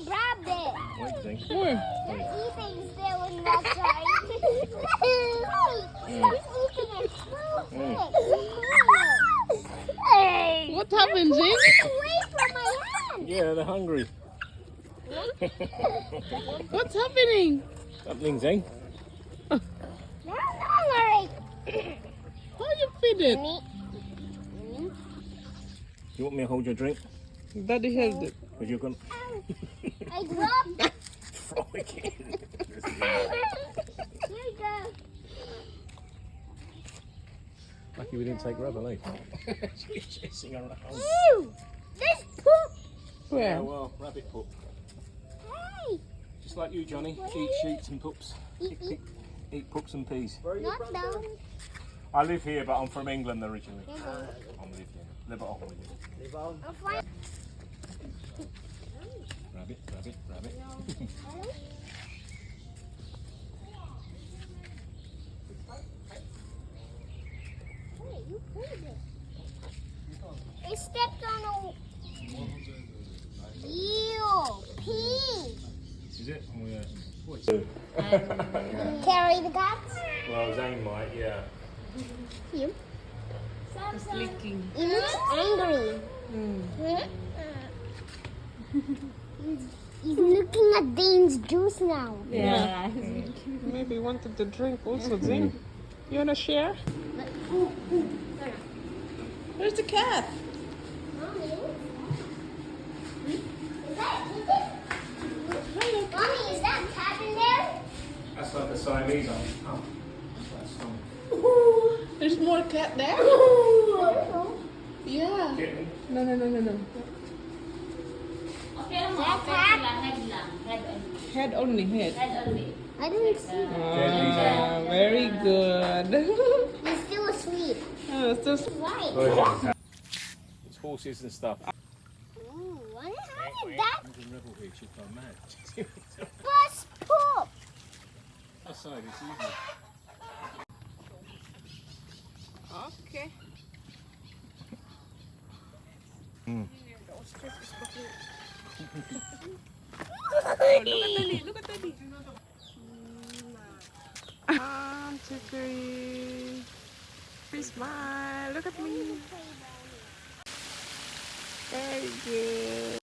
grabbed it. Wait, Zing. Where? They're eating still in that side. He's eating it so quick. Hey! What happened, Zing? Get away from my hand. Yeah, they're hungry. What's happening? Something, Zing. They're hungry. How you feed it? You want me to hold your drink? Daddy held it. Because you're going to I dropped it. throw it in. Here you go. Lucky we didn't take rubber, eh? She's chasing around. Ew! This poop. Yeah, Where? well, rabbit poop. Hey! Just like you, Johnny. Eat sheets and poops. Eat poops and peas. Not down. I live here, but I'm from England originally. There you go. I'm live here. Live at home with you. I'm fine. Rabbit, rabbit, rabbit. Hey, you pulled it. It stepped on a eel. Pee. Is it? Oh, yeah. Carry the guts. Well, Zane might, yeah. You. It's leaking. He looks angry. He's looking at Dane's juice now. Yeah. Maybe he wanted to drink also, Zing. You wanna share? Where's the cat? Mommy, is that cat in there? That's like the Siamese one. Oh, that's some There's more cat there? Yeah. kitten. No. That cat? Head only, head. I didn't see. Ah, very good. He's still asleep. Oh, it's just Right. Version of cat. It's horses and stuff. Ooh, how did that There's a rebel here, she's gone mad. bus poop? Outside, it's easy. okay. Look at Daddy. One, two, three. Please smile. Look at me. Very good.